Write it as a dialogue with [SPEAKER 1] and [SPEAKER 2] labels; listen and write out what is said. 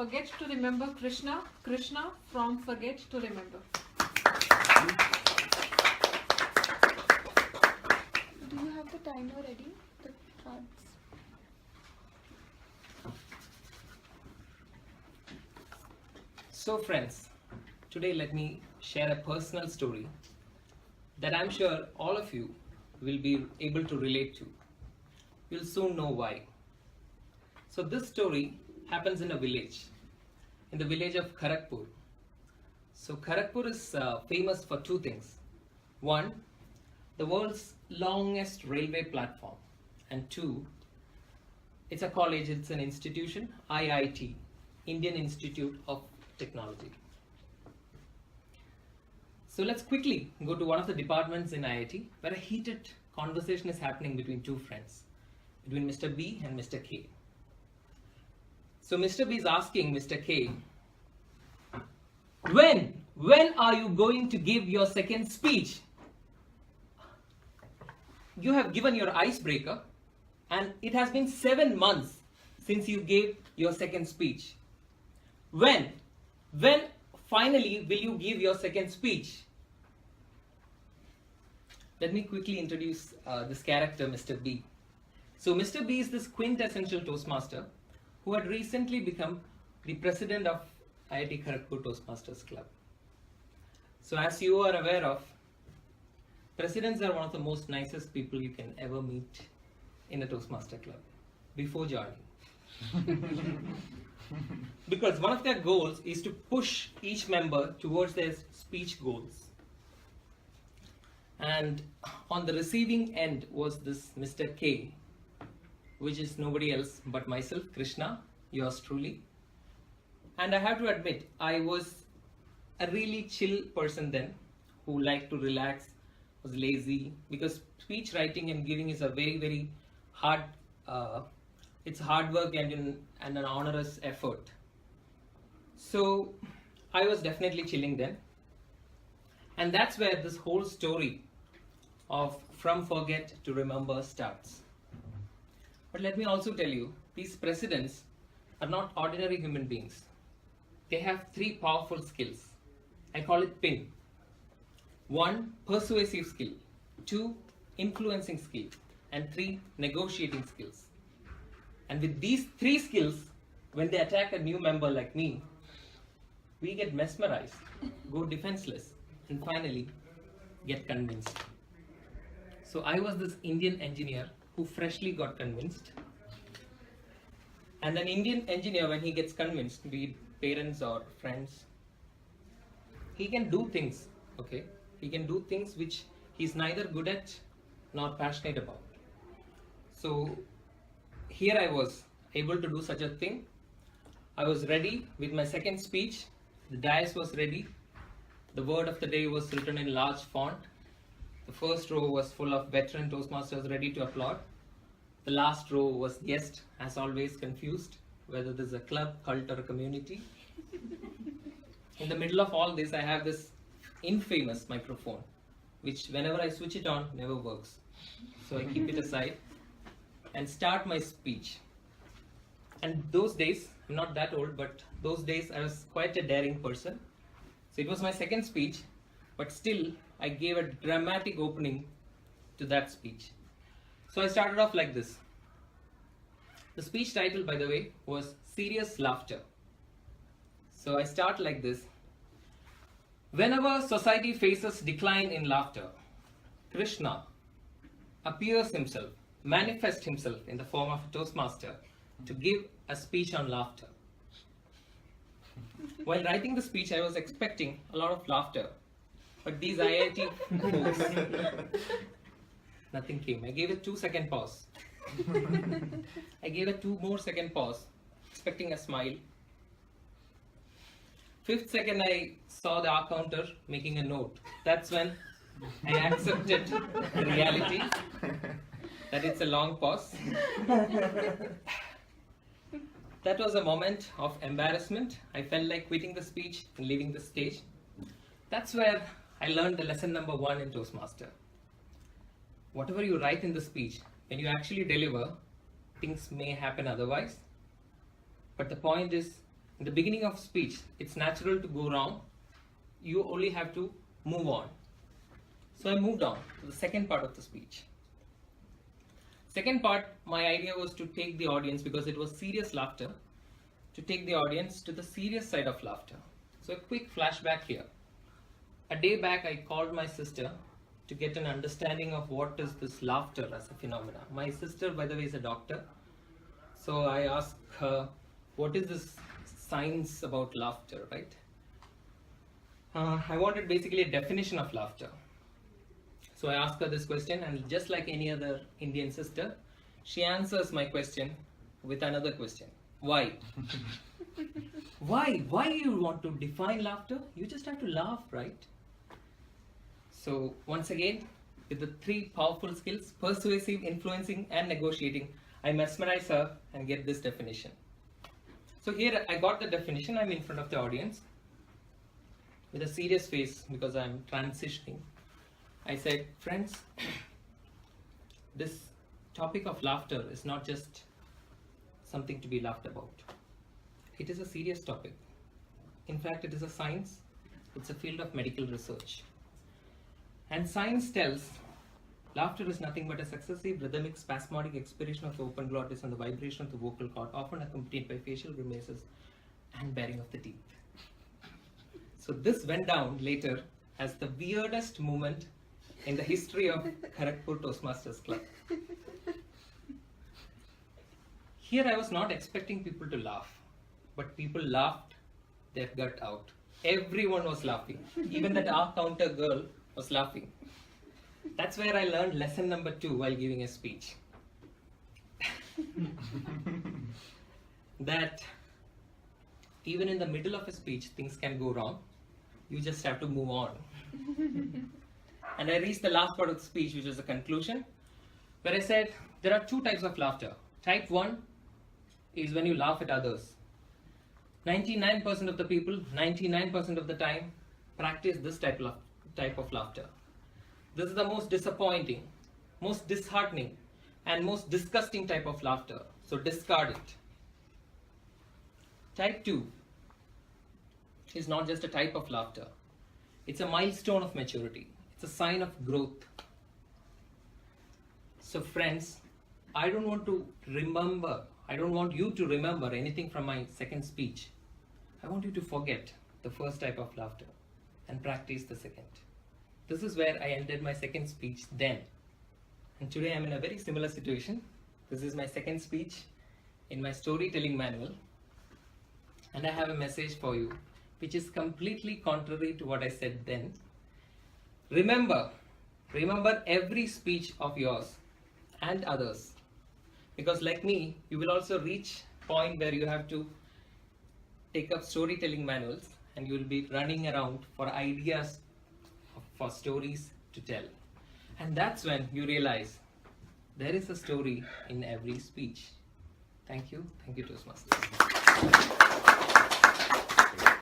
[SPEAKER 1] Forget to Remember Krishna, Krishna from Forget to Remember.
[SPEAKER 2] Do you have the timer ready? The cards.
[SPEAKER 3] So friends, today let me share a personal story that I'm sure all of you will be able to relate to. You'll soon know why. So this story happens in a village, in the village of Kharagpur. So Kharagpur is famous for two things. One, the world's longest railway platform. And two, it's a college, it's an institution, IIT, Indian Institute of Technology. So let's quickly go to one of the departments in IIT where a heated conversation is happening between two friends, between Mr. B and Mr. K. So Mr. B is asking Mr. K, when are you going to give your second speech? You have given your icebreaker and it has been 7 months since you gave your second speech. When finally will you give your second speech? Let me quickly introduce this character, Mr. B. So Mr. B is this quintessential Toastmaster who had recently become the president of IIT Kharagpur Toastmasters Club. So as you are aware of, presidents are one of the most nicest people you can ever meet in a Toastmaster Club before joining. Because one of their goals is to push each member towards their speech goals. And on the receiving end was this Mr. K, which is nobody else but myself, Krishna, yours truly. And I have to admit, I was a really chill person then, who liked to relax, was lazy, because speech writing and giving is a very, very hard, it's hard work and an onerous effort. So I was definitely chilling then. And that's where this whole story of From Forget to Remember starts. But let me also tell you, these presidents are not ordinary human beings. They have 3 powerful skills. I call it PIN. 1, persuasive skill. 2, influencing skill. And 3, negotiating skills. And with these 3 skills, when they attack a new member like me, we get mesmerized, go defenseless, and finally get convinced. So I was this Indian engineer who freshly got convinced. And an Indian engineer, when he gets convinced, be it parents or friends, he can do things, okay? He can do things which he's neither good at nor passionate about. So here I was able to do such a thing. I was ready with my second speech. The dais was ready. The word of the day was written in large font. The first row was full of veteran Toastmasters ready to applaud. The last row was guest, as always, confused whether this is a club, cult, or a community. In the middle of all this, I have this infamous microphone, which whenever I switch it on, never works. So I keep it aside and start my speech. And those days, I'm not that old, but those days I was quite a daring person. So it was my second speech, but still I gave a dramatic opening to that speech. So I started off like this. The speech title, by the way, was Serious Laughter. So I start like this. Whenever society faces decline in laughter, Krishna appears himself, manifests himself in the form of a Toastmaster to give a speech on laughter. While writing the speech, I was expecting a lot of laughter, but these IIT folks, nothing came. I gave a 2-second pause. I gave a 2 more second pause, expecting a smile. 5th second, I saw the counter making a note. That's when I accepted the reality that it's a long pause. That was a moment of embarrassment. I felt like quitting the speech and leaving the stage. That's where I learned the lesson number 1 in Toastmaster. Whatever you write in the speech, when you actually deliver, things may happen otherwise. But the point is, In the beginning of speech, it's natural to go wrong. You only have to move on. So I moved on to the second part of the speech. Second part, my idea was to take the audience, because it was serious laughter, to take the audience to the serious side of laughter. So a quick flashback here. A day back, I called my sister to get an understanding of what is this laughter as a phenomenon. My sister, by the way, is a doctor. So I asked her, what is this science about laughter, right? I wanted basically a definition of laughter. So I asked her this question, and just like any other Indian sister, she answers my question with another question. Why? Why? Why you want to define laughter? You just have to laugh, right? So once again, with the three powerful skills, persuasive, influencing, and negotiating, I mesmerize her and get this definition. So here I got the definition. I'm in front of the audience with a serious face because I'm transitioning. I said, friends, this topic of laughter is not just something to be laughed about. It is a serious topic. In fact, it is a science. It's a field of medical research. And science tells laughter is nothing but a successive rhythmic spasmodic expiration of the open glottis and the vibration of the vocal cord, often accompanied by facial grimaces and baring of the teeth. So this went down later as the weirdest moment in the history of Kharagpur Toastmasters Club. Here I was not expecting people to laugh, but people laughed their gut out. Everyone was laughing. Even that counter girl was laughing. That's where I learned lesson number 2 while giving a speech. That even in the middle of a speech, things can go wrong. You just have to move on. And I reached the last part of the speech, which was the conclusion, where I said there are 2 types of laughter. Type 1 is when you laugh at others. 99% of the people, 99% of the time, practice this type of laughter. This is the most disappointing, most disheartening, and most disgusting type of laughter. So discard it. Type 2 is not just a type of laughter. It's a milestone of maturity. It's a sign of growth. So friends, I don't want you to remember anything from my second speech. I want you to forget the first type of laughter and practice the second. This is where I ended my second speech then. And today I'm in a very similar situation. This is my second speech in my storytelling manual. And I have a message for you, which is completely contrary to what I said then. Remember every speech of yours and others. Because like me, you will also reach a point where you have to take up storytelling manuals and you will be running around for ideas for stories to tell. And that's when you realize there is a story in every speech. Thank you. Thank you, Toastmasters.